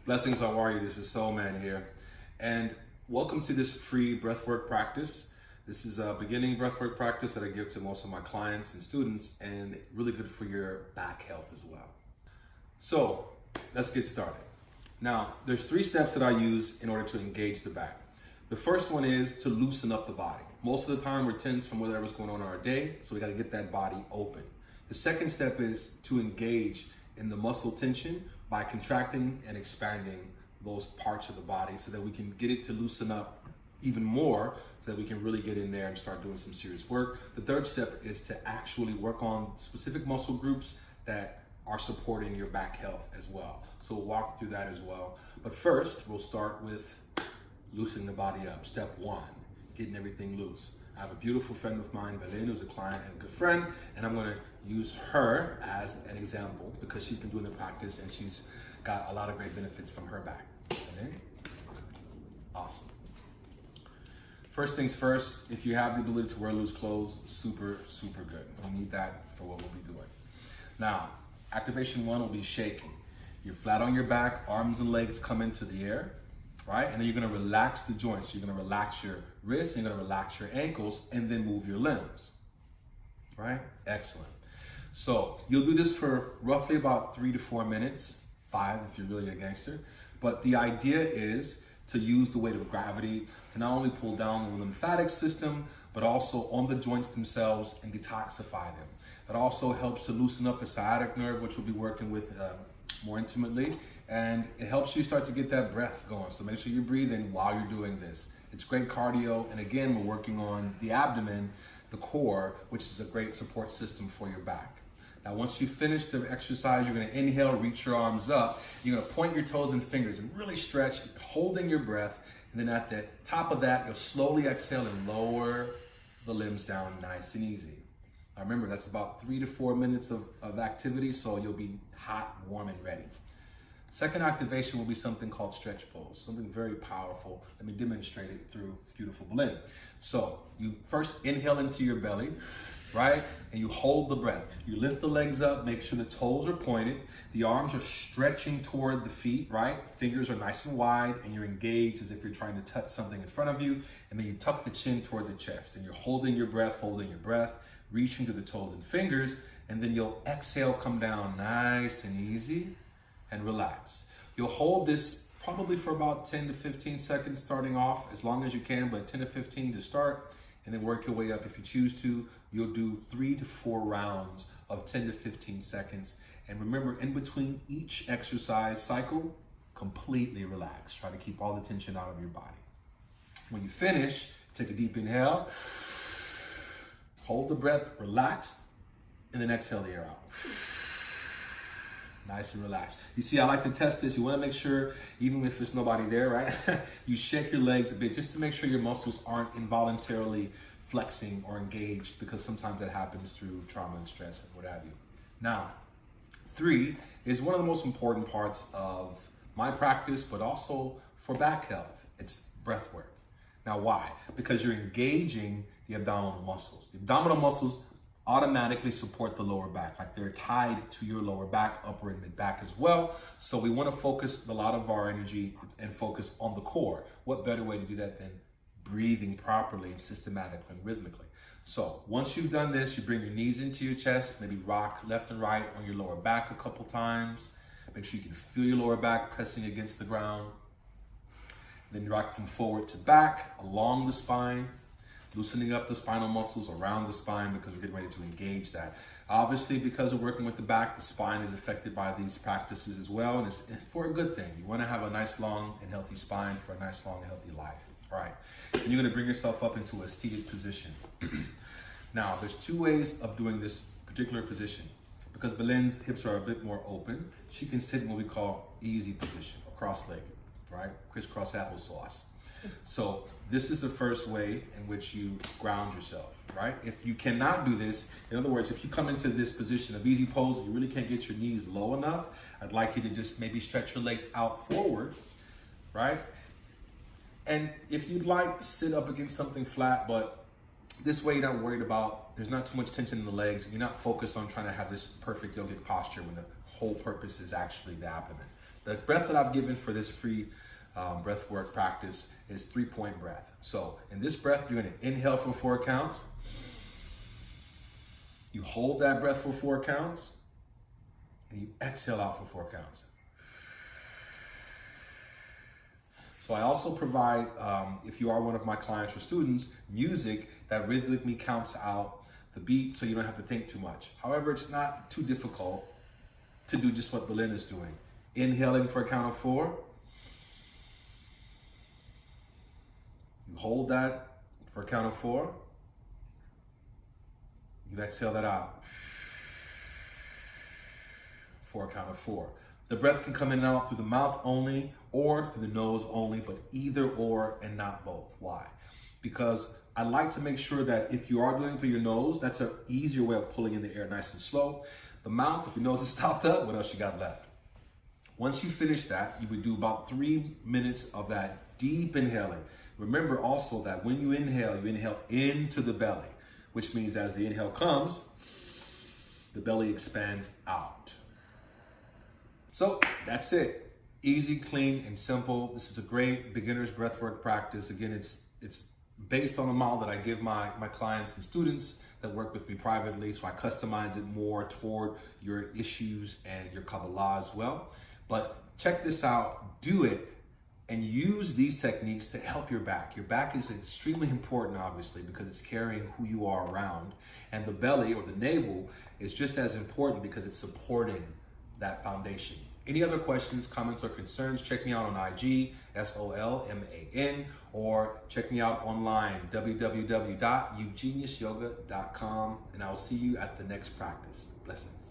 Blessings, how are you? This is Soul Man here. And welcome to this free breathwork practice. This is a beginning breathwork practice that I give to most of my clients and students, and really good for your back health as well. So let's get started. Now, there's 3 steps that I use in order to engage the back. The first one is to loosen up the body. Most of the time we're tense from whatever's going on in our day, so we got to get that body open. The second step is to engage in the muscle tension by contracting and expanding those parts of the body so that we can get it to loosen up even more so that we can really get in there and start doing some serious work. The third step is to actually work on specific muscle groups that are supporting your back health as well. So we'll walk through that as well. But first, we'll start with loosening the body up. Step 1, getting everything loose. I have a beautiful friend of mine, Belen, who's a client and a good friend, and I'm gonna use her as an example because she's been doing the practice and she's got a lot of great benefits from her back. Belen? Awesome. First things first, if you have the ability to wear loose clothes, super, super good. We need that for what we'll be doing. Now, activation 1 will be shaking. You're flat on your back, arms and legs come into the air, right? And then you're gonna relax the joints. You're gonna relax your wrists, you're gonna relax your ankles, and then move your limbs, right? Excellent. So you'll do this for roughly about 3 to 4 minutes, 5 if you're really a gangster. But the idea is to use the weight of gravity to not only pull down the lymphatic system, but also on the joints themselves and detoxify them. It also helps to loosen up the sciatic nerve, which we'll be working with more intimately. And it helps you start to get that breath going. So make sure you're breathing while you're doing this. It's great cardio. And again, we're working on the abdomen, the core, which is a great support system for your back. Now, once you finish the exercise, you're gonna inhale, reach your arms up. You're gonna point your toes and fingers and really stretch, holding your breath. And then at the top of that, you'll slowly exhale and lower the limbs down nice and easy. Now remember, that's about 3 to 4 minutes of activity, so you'll be hot, warm, and ready. Second activation will be something called stretch pose, something very powerful. Let me demonstrate it through beautiful Belen. So you first inhale into your belly, right? And you hold the breath. You lift the legs up, make sure the toes are pointed. The arms are stretching toward the feet, right? Fingers are nice and wide, and you're engaged as if you're trying to touch something in front of you. And then you tuck the chin toward the chest, and you're holding your breath, reaching to the toes and fingers, and then you'll exhale, come down nice and easy, and relax. You'll hold this probably for about 10 to 15 seconds starting off, as long as you can, but 10 to 15 to start, and then work your way up if you choose to. You'll do 3 to 4 rounds of 10 to 15 seconds. And remember, in between each exercise cycle, completely relax. Try to keep all the tension out of your body. When you finish, take a deep inhale, hold the breath, relaxed, and then exhale the air out. Nice and relaxed. You see, I like to test this. You want to make sure, even if there's nobody there, right? You shake your legs a bit just to make sure your muscles aren't involuntarily flexing or engaged, because sometimes that happens through trauma and stress and what have you. Now, 3 is one of the most important parts of my practice, but also for back health. It's breath work. Now, why? Because you're engaging the abdominal muscles. The abdominal muscles automatically support the lower back, like they're tied to your lower back, upper and mid back as well. So we want to focus a lot of our energy and focus on the core. What better way to do that than breathing properly and systematically and rhythmically? So once you've done this, you bring your knees into your chest, maybe rock left and right on your lower back a couple times. Make sure you can feel your lower back pressing against the ground. Then you rock from forward to back along the spine, loosening up the spinal muscles around the spine because we're getting ready to engage that. Obviously, because we're working with the back, the spine is affected by these practices as well, and it's for a good thing. You want to have a nice, long, and healthy spine for a nice, long, and healthy life. All right. And you're going to bring yourself up into a seated position. Now, there's 2 ways of doing this particular position. Because Belen's hips are a bit more open, she can sit in what we call easy position, or cross-legged, right? Crisscross applesauce. So this is the first way in which you ground yourself, right? If you cannot do this, in other words, if you come into this position of easy pose, you really can't get your knees low enough, I'd like you to just maybe stretch your legs out forward, right? And if you'd like, sit up against something flat, but this way you're not worried about, there's not too much tension in the legs, you're not focused on trying to have this perfect yogic posture when the whole purpose is actually the abdomen. The breath that I've given for this free breath work practice is 3-point breath. So in this breath, you're gonna inhale for 4 counts. You hold that breath for 4 counts, and you exhale out for 4 counts. So I also provide, if you are one of my clients or students, music that rhythmically counts out the beat so you don't have to think too much. However, it's not too difficult to do just what Belinda's doing. Inhaling for a count of 4. You hold that for a count of 4. You exhale that out for a count of 4. The breath can come in and out through the mouth only or through the nose only, but either or and not both. Why? Because I like to make sure that if you are doing it through your nose, that's an easier way of pulling in the air nice and slow. The mouth, if your nose is stopped up, what else you got left? Once you finish that, you would do about 3 minutes of that deep inhaling. Remember also that when you inhale into the belly, which means as the inhale comes, the belly expands out. So that's it. Easy, clean, and simple. This is a great beginner's breathwork practice. Again, it's based on a model that I give my clients and students that work with me privately, so I customize it more toward your issues and your Kabbalah as well. But check this out, do it, and use these techniques to help your back. Your back is extremely important, obviously, because it's carrying who you are around. And the belly or the navel is just as important because it's supporting that foundation. Any other questions, comments, or concerns, check me out on IG, SOLMAN, or check me out online, www.eugeniusyoga.com, and I'll see you at the next practice. Blessings.